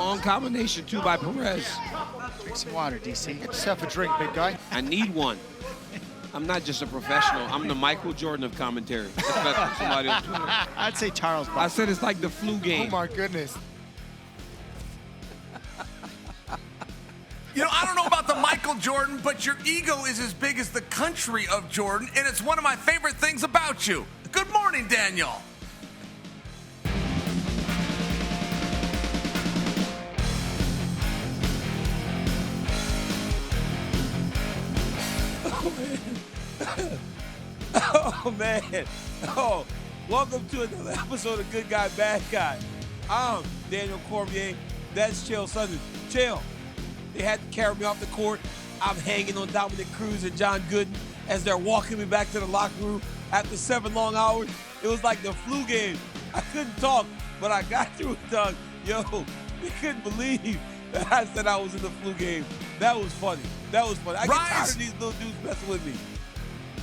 Strong combination, too, by Perez. Drink some water, DC. Get yourself a drink, big guy. I need one. I'm not just a professional. I'm the Michael Jordan of commentary. That's somebody on Twitter. I'd say Charles. I said it's like the flu game. Oh, my goodness. You know, I don't know about the Michael Jordan, but your ego is as big as the country of Jordan, and it's one of my favorite things about you. Good morning, Daniel. Oh, man. Oh, welcome to another episode of Good Guy, Bad Guy. I'm Daniel Cormier. That's Chael Souther. Chael, they had to carry me off the court. I'm hanging on Dominic Cruz and John Gooden as they're walking me back to the locker room after 7 long hours. It was like the flu game. I couldn't talk, but I got through it, Doug. Yo, you couldn't believe that I said I was in the flu game. That was funny. I get tired of these little dudes messing with me.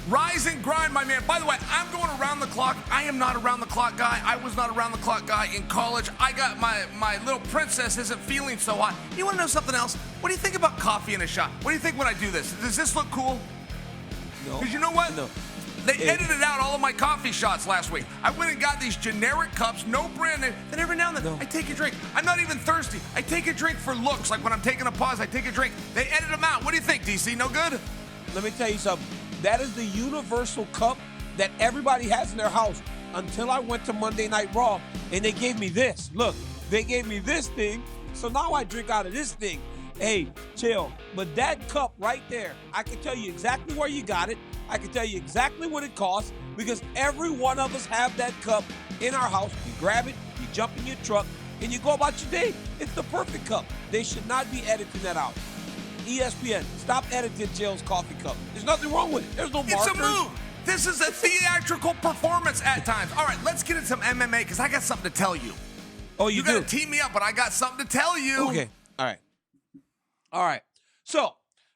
Rise and grind, my man. By the way, I'm going around the clock. I am not around the clock guy. I was not around the clock guy in college. I got my little princess isn't feeling so hot. You want to know something else? What do you think about coffee in a shot? What do you think when I do this? Does this look cool? No. Because you know what? No. They edited out all of my coffee shots last week. I went and got these generic cups, no brand name. Then every now and then, I take a drink. I'm not even thirsty. I take a drink for looks. Like when I'm taking a pause, I take a drink. They edit them out. What do you think, DC? No good? Let me tell you something. That is the universal cup that everybody has in their house until I went to Monday Night Raw and they gave me this. Look, they gave me this thing, so now I drink out of this thing. Hey, chill. But that cup right there, I can tell you exactly where you got it. I can tell you exactly what it costs because every one of us have that cup in our house. You grab it, you jump in your truck, and you go about your day. It's the perfect cup. They should not be editing that out. ESPN, stop editing Chael's coffee cup. There's nothing wrong with it. There's no markers. It's a move. This is a theatrical performance at times. All right, let's get into some MMA because I got something to tell you. Oh, you got to tee me up, but I got something to tell you. Okay. All right. So,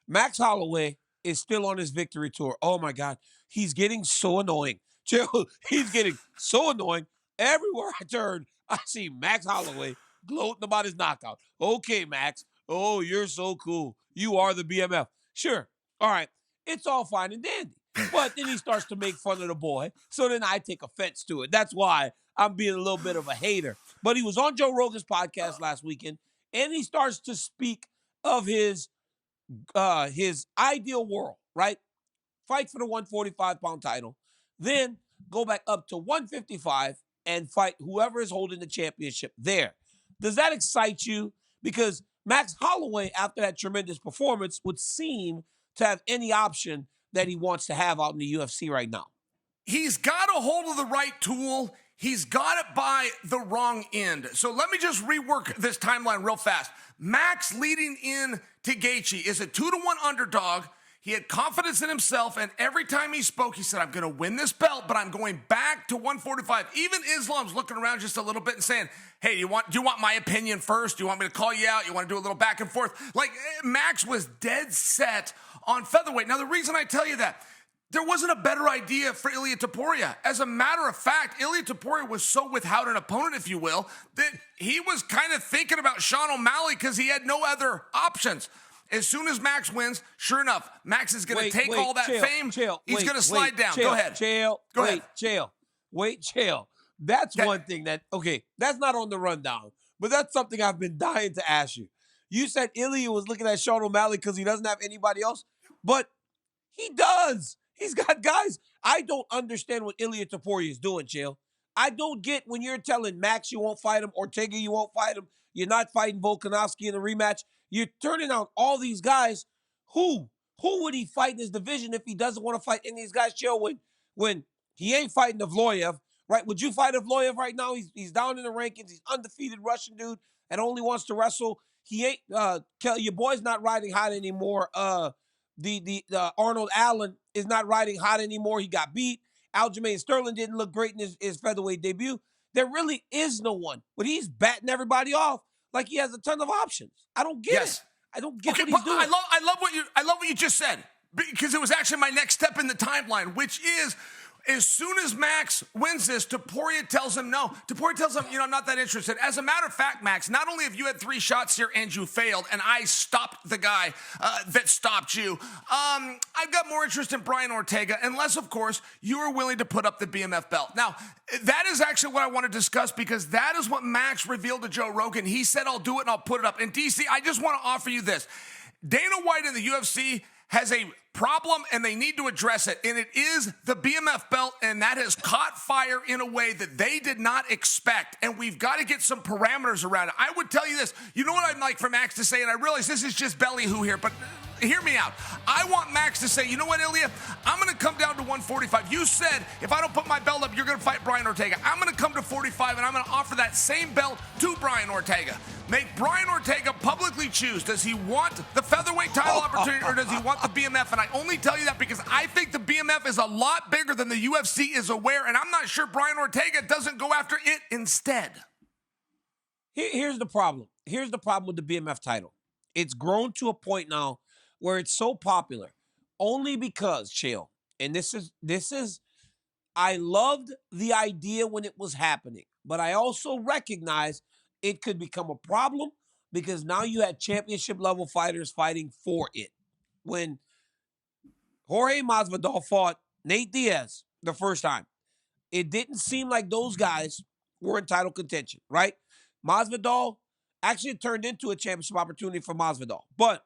Max Holloway is still on his victory tour. Oh, my God. He's getting so annoying. Chael, he's getting so annoying. Everywhere I turn, I see Max Holloway gloating about his knockout. Okay, Max. Oh, you're so cool. You are the BMF. Sure. All right. It's all fine and dandy. But then he starts to make fun of the boy. So then I take offense to it. That's why I'm being a little bit of a hater. But he was on Joe Rogan's podcast last weekend, and he starts to speak of his ideal world, right? Fight for the 145-pound title, then go back up to 155 and fight whoever is holding the championship there. Does that excite you? Because Max Holloway, after that tremendous performance, would seem to have any option that he wants to have out in the UFC right now. He's got a hold of the right tool. He's got it by the wrong end. So let me just rework this timeline real fast. Max leading in to Gaethje is a 2-1 underdog. He had confidence in himself, and every time he spoke, he said, I'm going to win this belt, but I'm going back to 145. Even Islam's looking around just a little bit and saying, hey, do you want my opinion first? Do you want me to call you out? You want to do a little back and forth? Like, Max was dead set on featherweight. Now, the reason I tell you that, there wasn't a better idea for Ilia Topuria. As a matter of fact, Ilia Topuria was so without an opponent, if you will, that he was kind of thinking about Sean O'Malley because he had no other options. As soon as Max wins, sure enough, Max is going to take all that fame. He's going to slide down. Go ahead. Chael. That's one thing that's not on the rundown, but that's something I've been dying to ask you. You said Ilya was looking at Sean O'Malley because he doesn't have anybody else, but he does. He's got guys. I don't understand what Ilia Topuria is doing, Chael. I don't get when you're telling Max you won't fight him, Ortega you won't fight him, you're not fighting Volkanovski in a rematch. You're turning out all these guys. Who would he fight in his division if he doesn't want to fight any of these guys, Chael, when he ain't fighting Evloev, right? Would you fight Evloev right now? He's down in the rankings. He's undefeated Russian dude and only wants to wrestle. He ain't, your boy's not riding hot anymore. The Arnold Allen is not riding hot anymore. He got beat. Aljamain Sterling didn't look great in his featherweight debut. There really is no one, but he's batting everybody off like he has a ton of options. I don't get it. I don't get what he's doing. I love what you just said because it was actually my next step in the timeline, which is As soon as Max wins this, Topuria tells him no. Topuria tells him, I'm not that interested. As a matter of fact, Max, not only have you had 3 shots here and you failed, and I stopped the guy that stopped you, I've got more interest in Brian Ortega, unless, of course, you are willing to put up the BMF belt. Now, that is actually what I want to discuss, because that is what Max revealed to Joe Rogan. He said, I'll do it and I'll put it up. And DC, I just want to offer you this. Dana White in the UFC has a problem, and they need to address it, and it is the BMF belt, and that has caught fire in a way that they did not expect, and we've got to get some parameters around it. I would tell you this. You know what I'd like for Max to say, and I realize this is just belly-hoo here, but hear me out. I want Max to say, you know what, Ilya? I'm going to come down to 145. You said if I don't put my belt up, you're going to fight Brian Ortega. I'm going to come to 45, and I'm going to offer that same belt to Brian Ortega. Make Brian Ortega publicly choose. Does he want the featherweight title opportunity, or does he want the BMF? And I only tell you that because I think the BMF is a lot bigger than the UFC is aware, and I'm not sure Brian Ortega doesn't go after it instead. Here's the problem. Here's the problem with the BMF title. It's grown to a point now where it's so popular only because, Chael, and this is, I loved the idea when it was happening, but I also recognize it could become a problem because now you had championship level fighters fighting for it. When Jorge Masvidal fought Nate Diaz the first time, it didn't seem like those guys were in title contention, right? Masvidal actually turned into a championship opportunity for Masvidal, but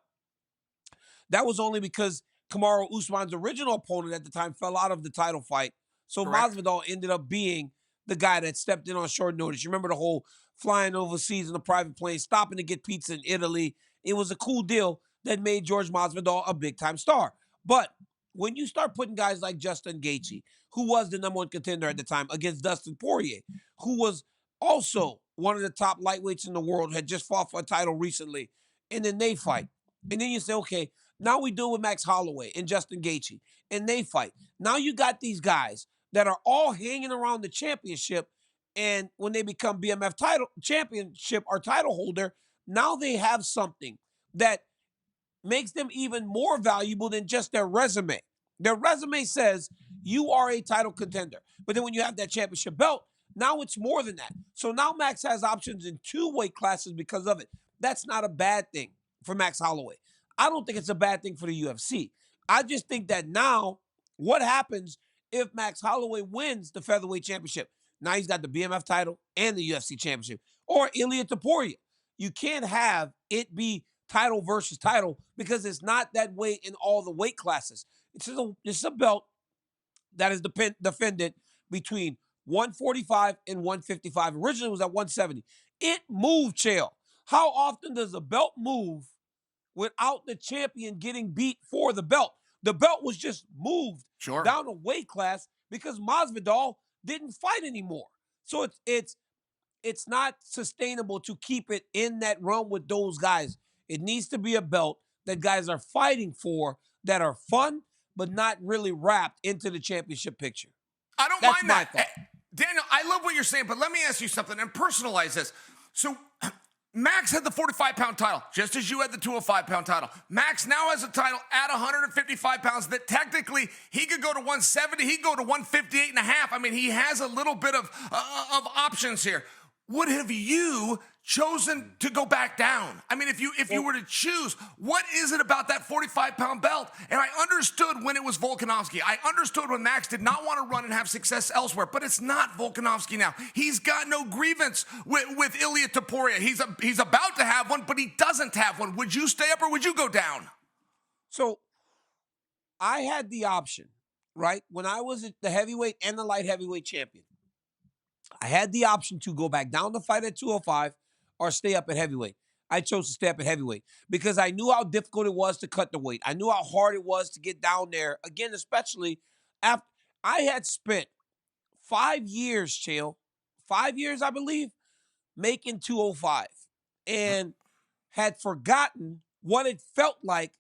that was only because Kamaru Usman's original opponent at the time fell out of the title fight. So Correct. Masvidal ended up being the guy that stepped in on short notice. You remember the whole flying overseas in a private plane, stopping to get pizza in Italy. It was a cool deal that made George Masvidal a big-time star. But when you start putting guys like Justin Gaethje, who was the number 1 contender at the time, against Dustin Poirier, who was also one of the top lightweights in the world, had just fought for a title recently, and then they fight. And then you say, okay, now we deal with Max Holloway and Justin Gaethje, and they fight. Now you got these guys that are all hanging around the championship, and when they become BMF title championship or title holder, now they have something that makes them even more valuable than just their resume. Their resume says you are a title contender. But then when you have that championship belt, now it's more than that. So now Max has options in 2 weight classes because of it. That's not a bad thing for Max Holloway. I don't think it's a bad thing for the UFC. I just think that now, what happens if Max Holloway wins the featherweight championship? Now he's got the BMF title and the UFC championship. Or Ilia Topuria. You can't have it be title versus title because it's not that way in all the weight classes. It's a belt that is defended between 145 and 155. Originally it was at 170. It moved, Chael. How often does a belt move without the champion getting beat for the belt? The belt was just moved down a weight class because Masvidal didn't fight anymore. So it's not sustainable to keep it in that realm with those guys. It needs to be a belt that guys are fighting for that are fun, but not really wrapped into the championship picture. I don't That's mind my that. thought. Daniel, I love what you're saying, but let me ask you something and personalize this. So Max had the 45-pound title, just as you had the 205-pound title. Max now has a title at 155 pounds that technically he could go to 170, he could go to 158 and a half. I mean, he has a little bit of options here. Would have you chosen to go back down? I mean, if you were to choose, what is it about that 45-pound belt? And I understood when it was Volkanovski. I understood when Max did not want to run and have success elsewhere, but it's not Volkanovski now. He's got no grievance with Ilia Topuria. He's about to have one, but he doesn't have one. Would you stay up or would you go down? So I had the option, right? When I was the heavyweight and the light heavyweight champion, I had the option to go back down to fight at 205 or stay up at heavyweight. I chose to stay up at heavyweight because I knew how difficult it was to cut the weight. I knew how hard it was to get down there. Again, especially after I had spent 5 years, Chael, 5 years, I believe, making 205 and had forgotten what it felt like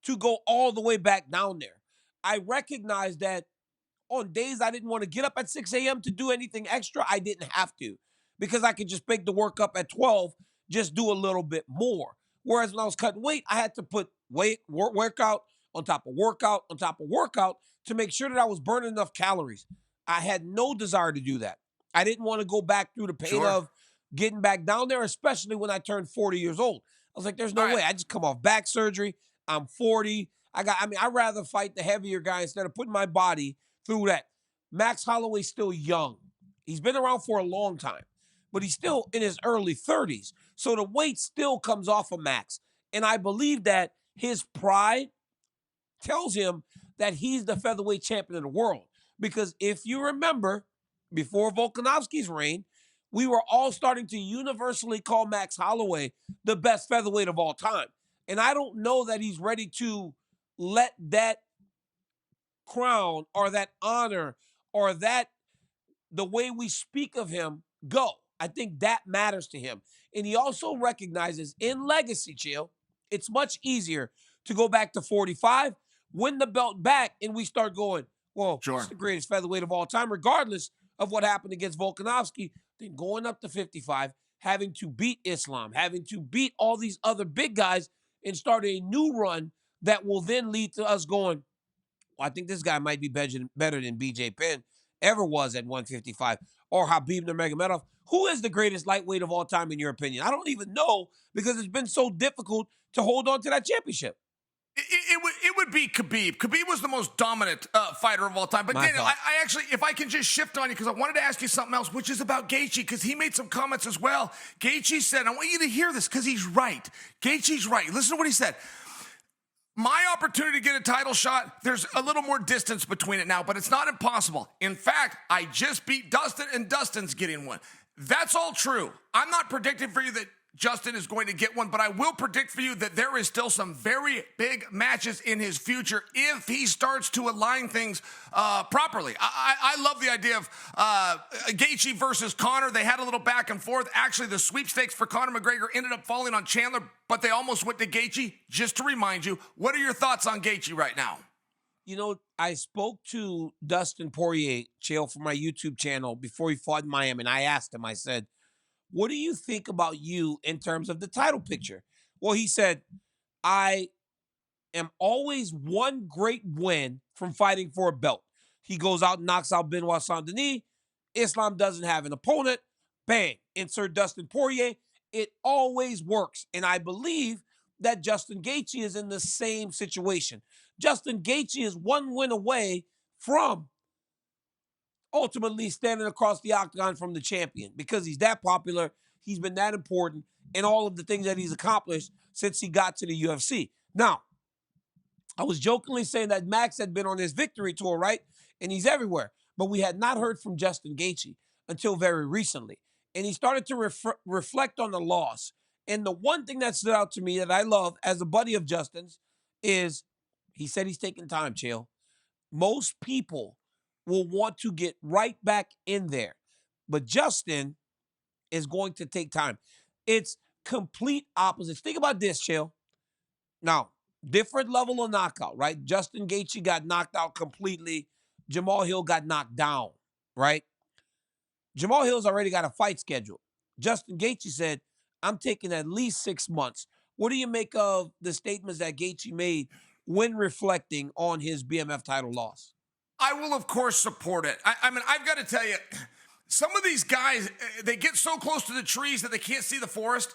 to go all the way back down there. I recognized that on days I didn't want to get up at 6 a.m. to do anything extra, I didn't have to because I could just pick the work up at 12, just do a little bit more. Whereas when I was cutting weight, I had to put workout on top of workout on top of workout to make sure that I was burning enough calories. I had no desire to do that. I didn't want to go back through the pain Sure. of getting back down there, especially when I turned 40 years old. I was like, there's no Right. way. I just come off back surgery. I'm 40. I'd rather fight the heavier guy instead of putting my body through that. Max Holloway's still young. He's been around for a long time, but he's still in his early 30s. So the weight still comes off of Max. And I believe that his pride tells him that he's the featherweight champion of the world. Because if you remember, before Volkanovski's reign, we were all starting to universally call Max Holloway the best featherweight of all time. And I don't know that he's ready to let that crown or that honor or that the way we speak of him go. I think that matters to him. And he also recognizes in legacy, Chael, it's much easier to go back to 45, win the belt back, and we start going, well, Sure. it's the greatest featherweight of all time, regardless of what happened against Volkanovski, then going up to 55, having to beat Islam, having to beat all these other big guys and start a new run that will then lead to us going, well, I think this guy might be better than BJ Penn ever was at 155, or Habib Nurmagomedov. Who is the greatest lightweight of all time in your opinion? I don't even know because it's been so difficult to hold on to that championship. It would be Khabib. Khabib was the most dominant fighter of all time. But My Daniel, thoughts. I actually, if I can just shift on you, because I wanted to ask you something else, which is about Gaethje, because he made some comments as well. Gaethje said, I want you to hear this because he's right. Gaethje's right. Listen to what he said. My opportunity to get a title shot, there's a little more distance between it now, but it's not impossible. In fact, I just beat Dustin, and Dustin's getting one. That's all true. I'm not predicting for you that Justin is going to get one, but I will predict for you that there is still some very big matches in his future if he starts to align things properly. I love the idea of Gaethje versus Conor. They had a little back and forth. Actually, the sweepstakes for Conor McGregor ended up falling on Chandler, but they almost went to Gaethje. Just to remind you, what are your thoughts on Gaethje right now? You know, I spoke to Dustin Poirier, Chael, for my YouTube channel before he fought in Miami, and I asked him, I said, what do you think about you in terms of the title picture? Well, he said, I am always one great win from fighting for a belt. He goes out and knocks out Benoit Saint-Denis. Islam doesn't have an opponent. Bang, insert Dustin Poirier. It always works. And I believe that Justin Gaethje is in the same situation. Justin Gaethje is one win away from ultimately standing across the octagon from the champion because he's that popular, he's been that important, and all of the things that he's accomplished since he got to the UFC. Now, I was jokingly saying that Max had been on his victory tour, right? And he's everywhere. But we had not heard from Justin Gaethje until very recently. And he started to reflect on the loss. And the one thing that stood out to me that I love as a buddy of Justin's is he said he's taking time, Chael. Most people will want to get right back in there. But Justin is going to take time. It's complete opposites. Think about this, Chael. Now, different level of knockout, right? Justin Gaethje got knocked out completely. Jamal Hill got knocked down, right? Jamal Hill's already got a fight scheduled. Justin Gaethje said, I'm taking at least 6 months. What do you make of the statements that Gaethje made when reflecting on his BMF title loss? I will, of course, support it. I mean, I've got to tell you, some of these guys, they get so close to the trees that they can't see the forest.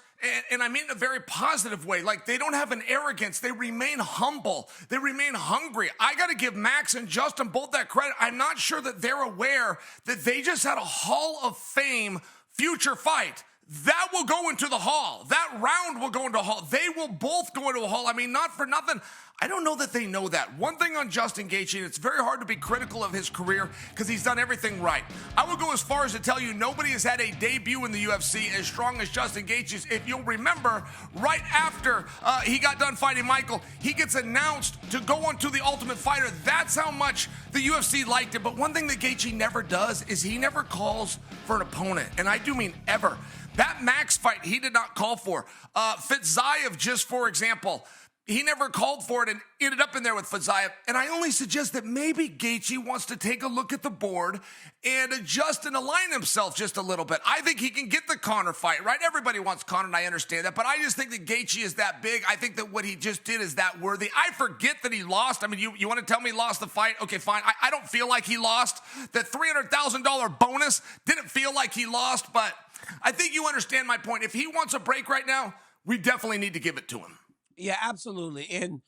And I mean in a very positive way. Like, they don't have an arrogance. They remain humble. They remain hungry. I got to give Max and Justin both that credit. I'm not sure that they're aware that they just had a Hall of Fame future fight. That will go into the Hall. That round will go into a Hall. They will both go into a Hall. I mean, not for nothing. I don't know that they know that. One thing on Justin Gaethje, and it's very hard to be critical of his career because he's done everything right. I will go as far as to tell you nobody has had a debut in the UFC as strong as Justin Gaethje's. If you'll remember, right after he got done fighting Michael, he gets announced to go on to the Ultimate Fighter. That's how much the UFC liked him. But one thing that Gaethje never does is he never calls for an opponent. And I do mean ever. That Max fight, he did not call for. Fitzayev, just for example, He never called for it and ended up in there with Faziev. And I only suggest that maybe Gaethje wants to take a look at the board and adjust and align himself just a little bit. I think he can get the Conor fight, right? Everybody wants Conor, and I understand that. But I just think that Gaethje is that big. I think that what he just did is that worthy. I forget that he lost. I mean, you want to tell me he lost the fight? Okay, fine. I don't feel like he lost. That $300,000 bonus didn't feel like he lost. But I think you understand my point. If he wants a break right now, we definitely need to give it to him. Yeah, absolutely. And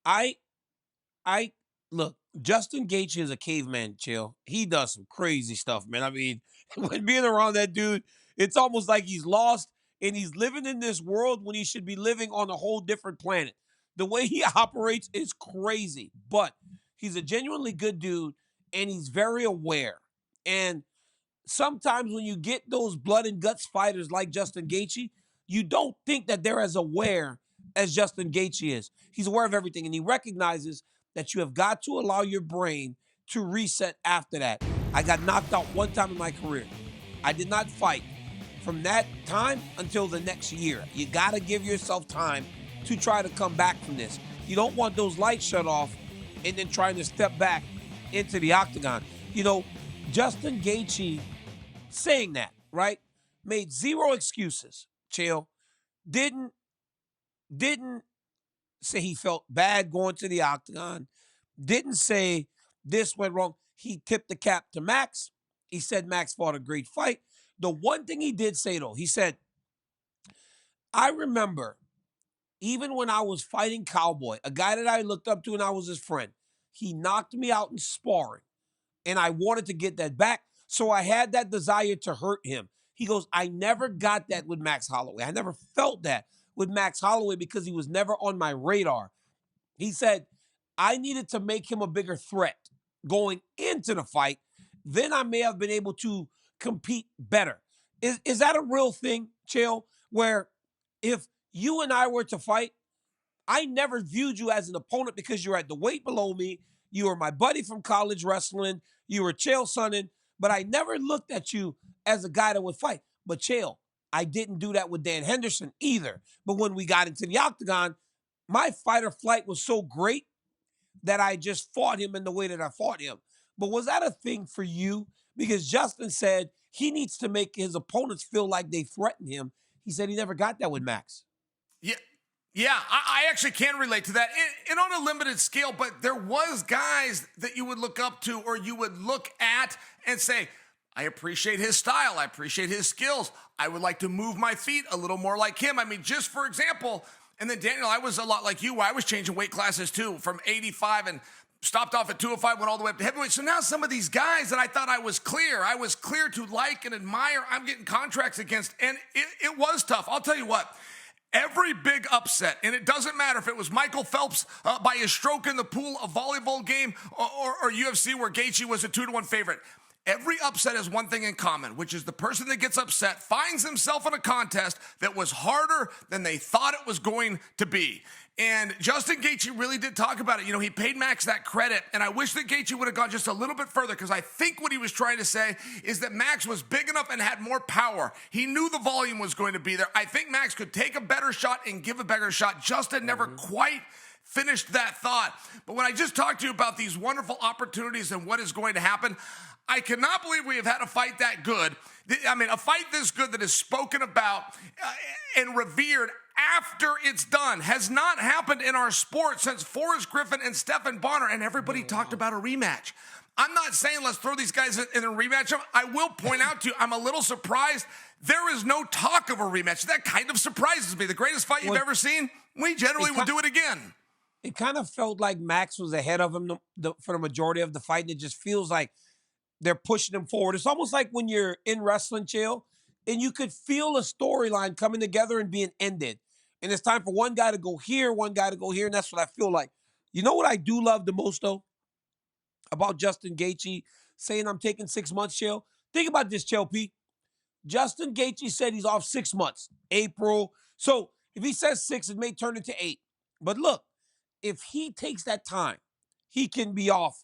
I look, Justin Gaethje is a caveman, Chill. He does some crazy stuff, man. I mean, when being around that dude, it's almost like he's lost and he's living in this world when he should be living on a whole different planet. The way he operates is crazy, but he's a genuinely good dude and he's very aware. And sometimes when you get those blood and guts fighters like Justin Gaethje, you don't think that they're as aware as Justin Gaethje is. He's aware of everything, and he recognizes that you have got to allow your brain to reset after that. I got knocked out one time in my career. I did not fight from that time until the next year. You got to give yourself time to try to come back from this. You don't want those lights shut off and then trying to step back into the octagon. You know, Justin Gaethje saying that, right, made zero excuses. Chael didn't say he felt bad going to the octagon, didn't say this went wrong. He tipped the cap to Max. He said Max fought a great fight. The one thing he did say, though, he said, I remember even when I was fighting Cowboy, a guy that I looked up to and I was his friend, he knocked me out in sparring, and I wanted to get that back, so I had that desire to hurt him. He goes, I never got that with Max Holloway. I never felt that with Max Holloway because he was never on my radar. He said, I needed to make him a bigger threat going into the fight. Then I may have been able to compete better. Is that a real thing, Chael, where if you and I were to fight, I never viewed you as an opponent because you're at the weight below me. You were my buddy from college wrestling. You were Chael Sonnen, but I never looked at you as a guy that would fight. But Chael, I didn't do that with Dan Henderson either. But when we got into the octagon, my fight or flight was so great that I just fought him in the way that I fought him. But was that a thing for you? Because Justin said he needs to make his opponents feel like they threaten him. He said he never got that with Max. Yeah, I actually can relate to that, and on a limited scale, but there was guys that you would look up to or you would look at and say, I appreciate his style. I appreciate his skills. I would like to move my feet a little more like him. I mean, just for example, and then Daniel, I was a lot like you, where I was changing weight classes too, from 85 and stopped off at 205, went all the way up to heavyweight. So now some of these guys that I thought I was clear to like and admire, I'm getting contracts against, and it was tough. I'll tell you what. Every big upset, and it doesn't matter if it was Michael Phelps by a stroke in the pool, a volleyball game, or UFC where Gaethje was a 2-1 favorite. Every upset has one thing in common, which is the person that gets upset finds himself in a contest that was harder than they thought it was going to be. And Justin Gaethje really did talk about it. You know, he paid Max that credit, and I wish that Gaethje would have gone just a little bit further, because I think what he was trying to say is that Max was big enough and had more power. He knew the volume was going to be there. I think Max could take a better shot and give a better shot. Justin never quite finished that thought. But when I just talked to you about these wonderful opportunities and what is going to happen, I cannot believe we have had a fight that good. I mean, a fight this good that is spoken about and revered after it's done has not happened in our sport since Forrest Griffin and Stephen Bonner, and everybody talked about a rematch. I'm not saying let's throw these guys in a rematch. I will point out to you, I'm a little surprised there is no talk of a rematch. That kind of surprises me. The greatest fight you've ever seen, we generally would do it again. It kind of felt like Max was ahead of him for the majority of the fight, and it just feels like they're pushing him forward. It's almost like when you're in wrestling, Chael, and you could feel a storyline coming together and being ended. And it's time for one guy to go here, one guy to go here, and that's what I feel like. You know what I do love the most, though, about Justin Gaethje saying I'm taking 6 months, Chael? Think about this, Chael P. Justin Gaethje said he's off 6 months, April. So if he says 6, it may turn into 8. But look, if he takes that time, he can be off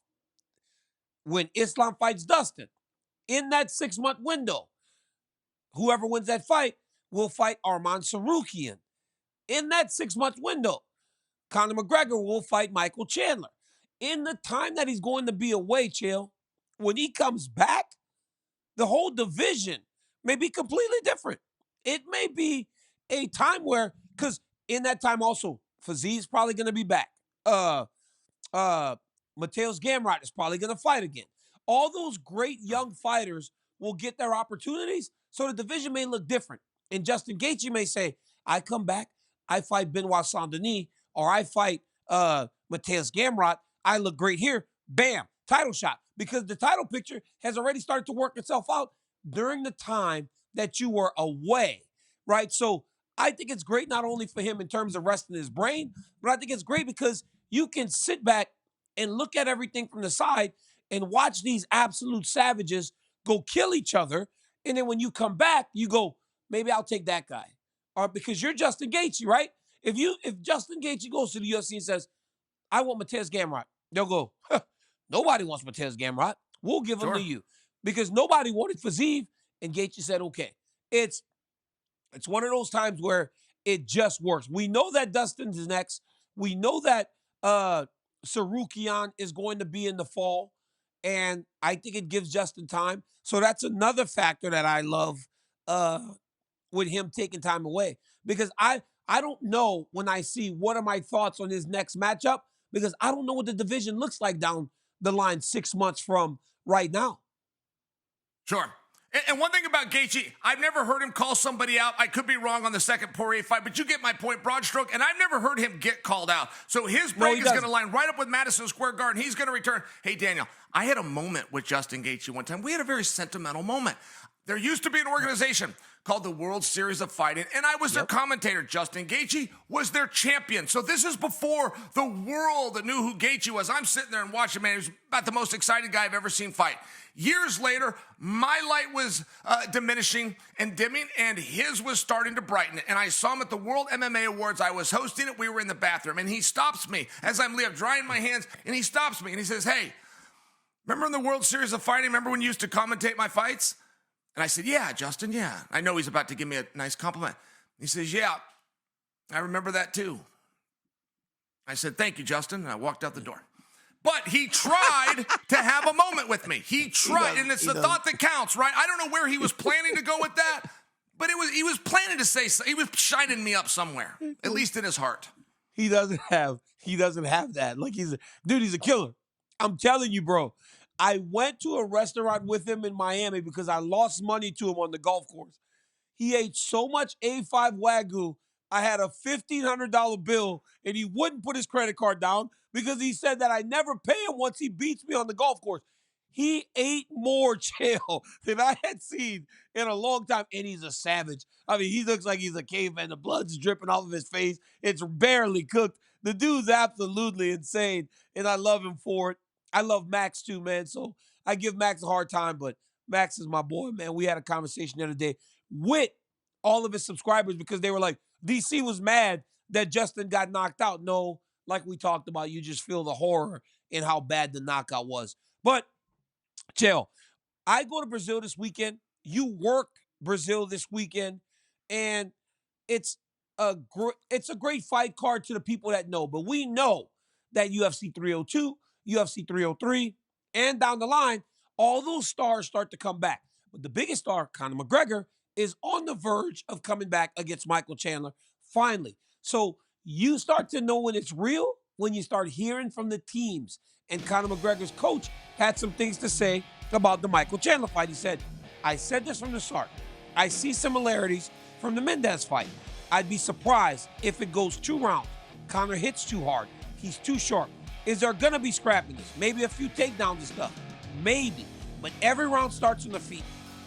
when Islam fights Dustin. In that 6-month window, whoever wins that fight will fight Arman Sarukian. In that 6-month window, Conor McGregor will fight Michael Chandler. In the time that he's going to be away, Chael, when he comes back, the whole division may be completely different. It may be a time where, because in that time also, Fazier's probably going to be back. Mateus Gamrot is probably going to fight again. All those great young fighters will get their opportunities, so the division may look different. And Justin Gaethje may say, I come back, I fight Benoit Saint-Denis, or I fight Mateus Gamrot, I look great here, bam, title shot. Because the title picture has already started to work itself out during the time that you were away, right? So I think it's great not only for him in terms of resting his brain, but I think it's great because you can sit back and look at everything from the side and watch these absolute savages go kill each other. And then when you come back, you go, maybe I'll take that guy. Or because you're Justin Gaethje, right? If Justin Gaethje goes to the UFC and says, I want Mateus Gamrot, they'll go, huh, nobody wants Mateus Gamrot. We'll give him to you. Because nobody wanted Faziev, and Gaethje said, okay. It's one of those times where it just works. We know that Dustin's is next. We know that Sarukian is going to be in the fall, and I think it gives Justin time. So that's another factor that I love with him taking time away. Because I don't know when I see what are my thoughts on his next matchup, because I don't know what the division looks like down the line 6 months from right now. Sure. And one thing about Gaethje, I've never heard him call somebody out. I could be wrong on the second Poirier fight, but you get my point, broad stroke, and I've never heard him get called out. So his break is going to line right up with Madison Square Garden. He's going to return. Hey, Daniel, I had a moment with Justin Gaethje one time. We had a very sentimental moment. There used to be an organization called the World Series of Fighting, and I was their commentator. Justin Gaethje was their champion. So this is before the world knew who Gaethje was. I'm sitting there and watching, man. He was about the most excited guy I've ever seen fight. Years later, my light was diminishing and dimming, and his was starting to brighten. And I saw him at the World MMA Awards. I was hosting it. We were in the bathroom, and he stops me as I'm drying my hands, and he stops me, and he says, hey, remember in the World Series of Fighting, remember when you used to commentate my fights? And I said, yeah, Justin, yeah. I know he's about to give me a nice compliment. He says, yeah, I remember that too. I said, thank you, Justin, and I walked out the door. But he tried to have a moment with me. He tried, and it's the thought that counts, right? I don't know where he was planning to go with that, but he was planning to say so. He was shining me up somewhere, at least in his heart. He doesn't have that. Like he's a killer. I'm telling you, bro. I went to a restaurant with him in Miami because I lost money to him on the golf course. He ate so much A5 Wagyu, I had a $1,500 bill, and he wouldn't put his credit card down because he said that I never pay him once he beats me on the golf course. He ate more Chael than I had seen in a long time, and he's a savage. I mean, he looks like he's a caveman. The blood's dripping off of his face. It's barely cooked. The dude's absolutely insane, and I love him for it. I love Max too, man. So I give Max a hard time, but Max is my boy, man. We had a conversation the other day with all of his subscribers because they were like, DC was mad that Justin got knocked out. No, like we talked about, you just feel the horror in how bad the knockout was. But, Chael, I go to Brazil this weekend. You work Brazil this weekend. And it's a great fight card to the people that know. But we know that UFC 302, UFC 303, and down the line, all those stars start to come back. But the biggest star, Conor McGregor, is on the verge of coming back against Michael Chandler, finally. So you start to know when it's real when you start hearing from the teams. And Conor McGregor's coach had some things to say about the Michael Chandler fight. He said, I said this from the start. I see similarities from the Mendes fight. I'd be surprised if it goes 2 rounds. Conor hits too hard. He's too sharp. Is there going to be scrappiness? Maybe a few takedowns and stuff. Maybe. But every round starts on the feet.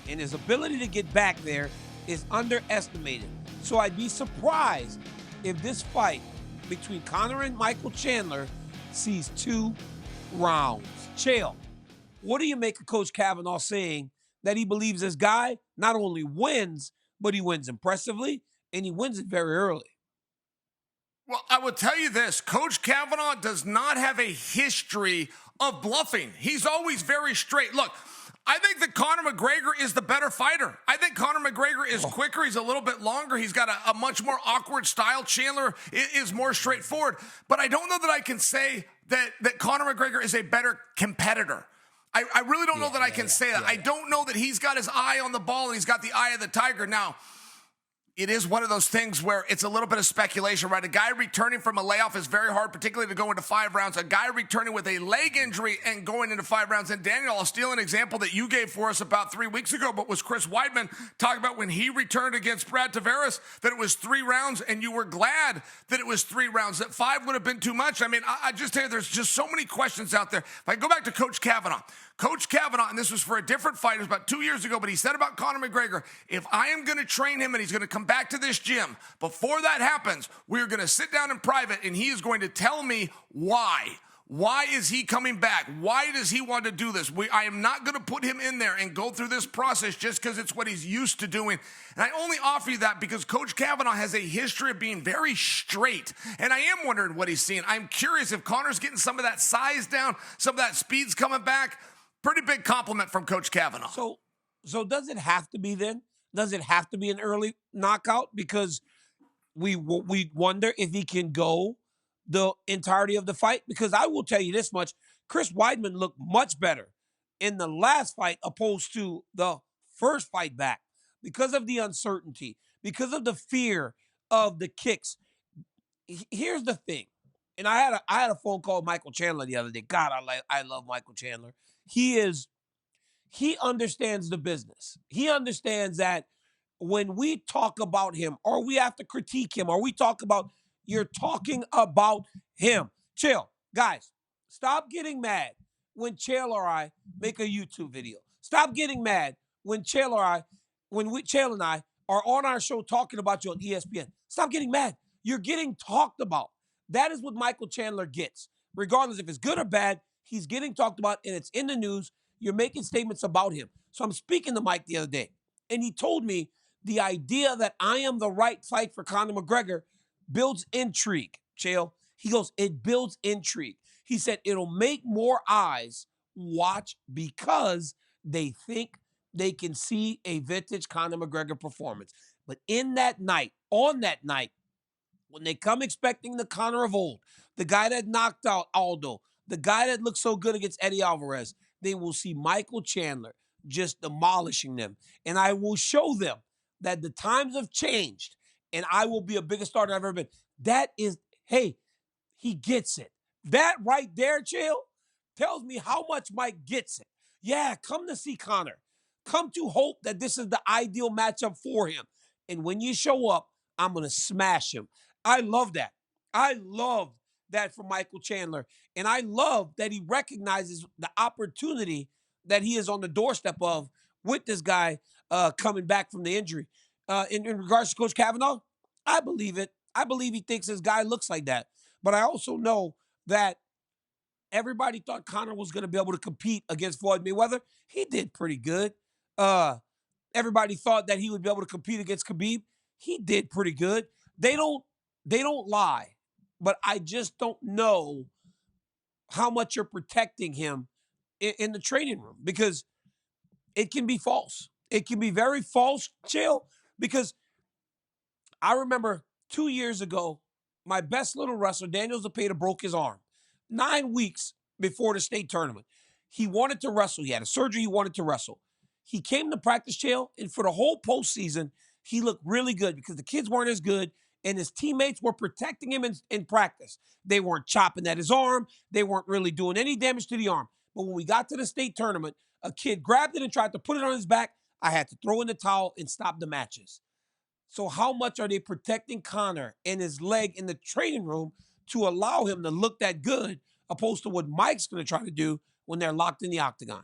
And his ability to get back there is underestimated. So I'd be surprised if this fight between Conor and Michael Chandler sees 2 rounds. Chael, what do you make of Coach Kavanaugh saying that he believes this guy not only wins, but he wins impressively, and he wins it very early? Well, I will tell you this. Coach Kavanaugh does not have a history of bluffing. He's always very straight. Look, I think that Conor McGregor is the better fighter. I think Conor McGregor is quicker. He's a little bit longer. He's got a much more awkward style. Chandler is more straightforward. But I don't know that I can say that Conor McGregor is a better competitor. I really don't know that I can say that. I don't know that he's got his eye on the ball and he's got the eye of the tiger. Now, it is one of those things where it's a little bit of speculation, right? A guy returning from a layoff is very hard, particularly to go into 5 rounds. A guy returning with a leg injury and going into 5 rounds. And Daniel, I'll steal an example that you gave for us about 3 weeks ago, but was Chris Weidman talking about when he returned against Brad Tavares, that it was 3 rounds, and you were glad that it was 3 rounds, that 5 would have been too much. I mean, I just tell you, there's just so many questions out there. If I go back to Coach Kavanaugh, and this was for a different fight, it was about 2 years ago, but he said about Conor McGregor, if I am going to train him and he's going to come back to this gym, before that happens, we're going to sit down in private and he is going to tell me why. Why is he coming back? Why does he want to do this? I am not going to put him in there and go through this process just because it's what he's used to doing. And I only offer you that because Coach Kavanaugh has a history of being very straight. And I am wondering what he's seeing. I'm curious if Conor's getting some of that size down, some of that speed's coming back. Pretty big compliment from Coach Kavanaugh. So does it have to be then? Does it have to be an early knockout? Because we wonder if he can go the entirety of the fight. Because I will tell you this much, Chris Weidman looked much better in the last fight opposed to the first fight back because of the uncertainty, because of the fear of the kicks. Here's the thing, and I had a phone call with Michael Chandler the other day. God, I love Michael Chandler. He understands the business. He understands that when we talk about him or we have to critique him or we talk about, you're talking about him. Chael, guys, stop getting mad when Chael or I make a YouTube video. Stop getting mad when Chael and I are on our show talking about you on ESPN. Stop getting mad. You're getting talked about. That is what Michael Chandler gets. Regardless if it's good or bad, he's getting talked about and it's in the news. You're making statements about him. So I'm speaking to Mike the other day, and he told me the idea that I am the right fight for Conor McGregor builds intrigue, Chael. He goes, it builds intrigue. He said it'll make more eyes watch because they think they can see a vintage Conor McGregor performance. But on that night, when they come expecting the Conor of old, the guy that knocked out Aldo, the guy that looked so good against Eddie Alvarez, they will see Michael Chandler just demolishing them. And I will show them that the times have changed and I will be a bigger star than I've ever been. That is, hey, he gets it. That right there, Chael, tells me how much Mike gets it. Yeah, come to see Conor. Come to hope that this is the ideal matchup for him. And when you show up, I'm going to smash him. I love that. I love that from Michael Chandler. And I love that he recognizes the opportunity that he is on the doorstep of with this guy coming back from the injury. In regards to Coach Kavanaugh, I believe it. I believe he thinks this guy looks like that. But I also know that everybody thought Conor was going to be able to compete against Floyd Mayweather. He did pretty good. Everybody thought that he would be able to compete against Khabib. He did pretty good. They don't lie. But I just don't know how much you're protecting him in the training room because it can be false. It can be very false, Chael, because I remember 2 years ago, my best little wrestler, Daniel Zepeda, broke his arm 9 weeks before the state tournament. He wanted to wrestle. He had a surgery. He wanted to wrestle. He came to practice, Chael, and for the whole postseason, he looked really good because the kids weren't as good. And his teammates were protecting him in practice. They weren't chopping at his arm. They weren't really doing any damage to the arm. But when we got to the state tournament, a kid grabbed it and tried to put it on his back. I had to throw in the towel and stop the matches. So how much are they protecting Conor and his leg in the training room to allow him to look that good opposed to what Mike's going to try to do when they're locked in the octagon?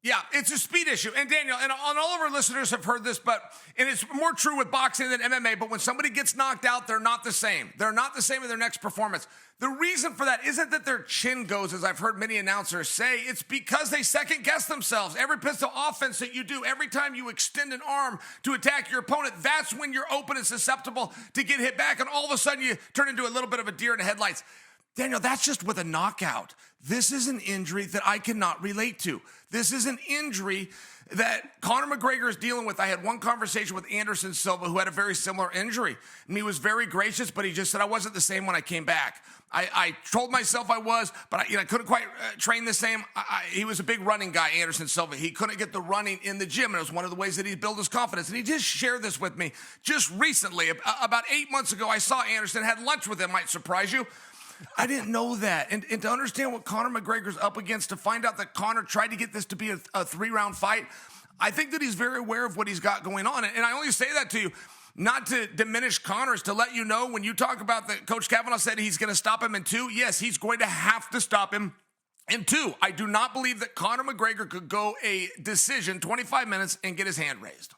Yeah, it's a speed issue. And Daniel, and all of our listeners have heard this, and it's more true with boxing than MMA, but when somebody gets knocked out, they're not the same. They're not the same in their next performance. The reason for that isn't that their chin goes, as I've heard many announcers say. It's because they second guess themselves. Every piece of offense that you do, every time you extend an arm to attack your opponent, that's when you're open and susceptible to get hit back, and all of a sudden you turn into a little bit of a deer in the headlights. Daniel, that's just with a knockout. This is an injury that I cannot relate to. This is an injury that Conor McGregor is dealing with. I had one conversation with Anderson Silva, who had a very similar injury. And he was very gracious, but he just said, I wasn't the same when I came back. I told myself I was, but I couldn't quite train the same. He was a big running guy, Anderson Silva. He couldn't get the running in the gym, and it was one of the ways that he built his confidence. And he just shared this with me just recently. About 8 months ago, I saw Anderson, had lunch with him, might surprise you. I didn't know that. And to understand what Conor McGregor's up against, to find out that Conor tried to get this to be a 3-round fight, I think that he's very aware of what he's got going on. And I only say that to you, not to diminish Conor, is to let you know when you talk about that Coach Kavanaugh said he's going to stop him in 2. Yes, he's going to have to stop him in 2. I do not believe that Conor McGregor could go a decision 25 minutes and get his hand raised.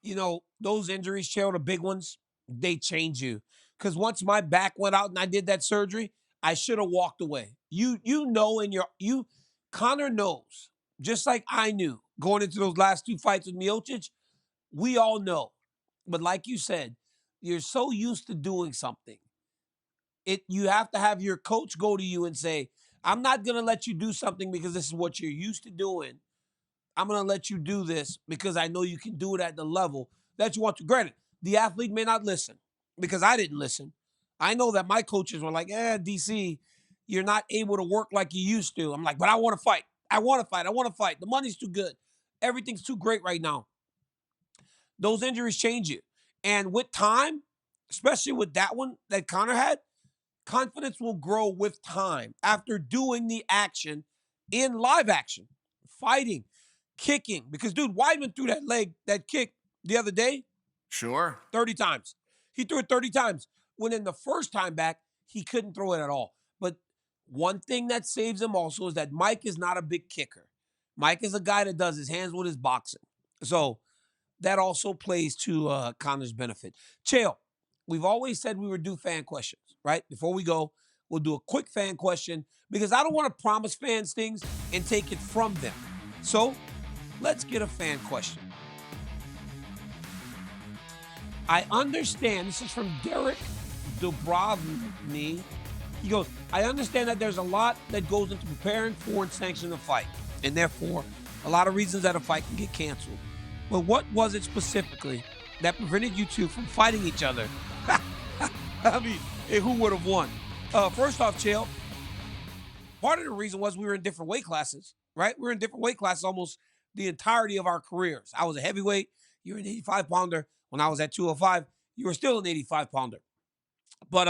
You know, those injuries, Chael, the big ones, they change you. Because once my back went out and I did that surgery, I should have walked away. You know, Conor knows, just like I knew going into those last 2 fights with Miocic, we all know. But like you said, you're so used to doing something. You have to have your coach go to you and say, I'm not going to let you do something because this is what you're used to doing. I'm going to let you do this because I know you can do it at the level that you want to. Granted, the athlete may not listen because I didn't listen. I know that my coaches were like, DC, you're not able to work like you used to. I'm like, but I want to fight. I want to fight. I want to fight. The money's too good. Everything's too great right now. Those injuries change you. And with time, especially with that one that Conor had, confidence will grow with time after doing the action in live action, fighting, kicking. Because, dude, Weidman threw that kick the other day. Sure. 30 times. He threw it 30 times. When in the first time back, he couldn't throw it at all. But one thing that saves him also is that Mike is not a big kicker. Mike is a guy that does his hands with his boxing. So that also plays to Conor's benefit. Chael, we've always said we would do fan questions, right? Before we go, we'll do a quick fan question because I don't want to promise fans things and take it from them. So let's get a fan question. I understand, this is from Derek Dubrovny. He goes, I understand that there's a lot that goes into preparing for and sanctioning a fight, and therefore a lot of reasons that a fight can get canceled. But what was it specifically that prevented you two from fighting each other? I mean, who would have won? First off, Chael, part of the reason was we were in different weight classes, right? We were in different weight classes almost the entirety of our careers. I was a heavyweight. You were an 85-pounder. When I was at 205, you were still an 85-pounder. But,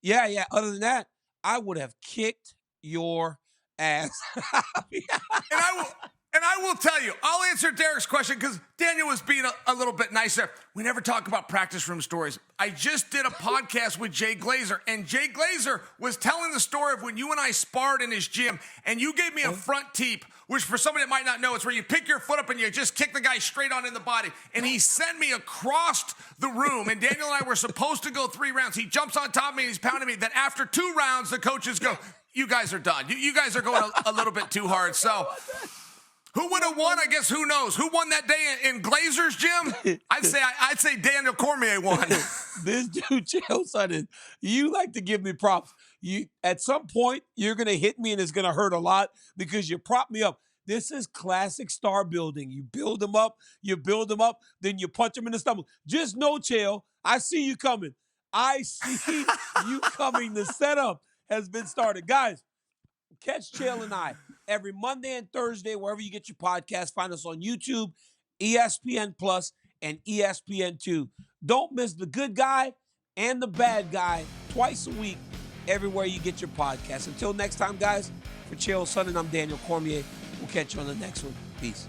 yeah, other than that, I would have kicked your ass. And I will tell you, I'll answer Derek's question because Daniel was being a little bit nicer. We never talk about practice room stories. I just did a podcast with Jay Glazer, and Jay Glazer was telling the story of when you and I sparred in his gym, and you gave me a front teep, which for somebody that might not know, it's where you pick your foot up and you just kick the guy straight on in the body. And he sent me across the room, and Daniel and I were supposed to go 3 rounds. He jumps on top of me and he's pounding me. Then after 2 rounds, the coaches go, you guys are done. You guys are going a little bit too hard. So who would have won? I guess who knows? Who won that day in Glazer's gym? I'd say Daniel Cormier won. This dude, Chael Sonnen, you like to give me props. At some point, you're going to hit me and it's going to hurt a lot because you prop me up. This is classic star building. You build them up, then you punch them in the stomach. Just know, Chael, I see you coming. I see you coming. The setup has been started. Guys, catch Chael and I every Monday and Thursday, wherever you get your podcast. Find us on YouTube, ESPN Plus, and ESPN2. Don't miss the good guy and the bad guy twice a week, everywhere you get your podcast. Until next time, guys, for Chael Sonnen, I'm Daniel Cormier. We'll catch you on the next one. Peace.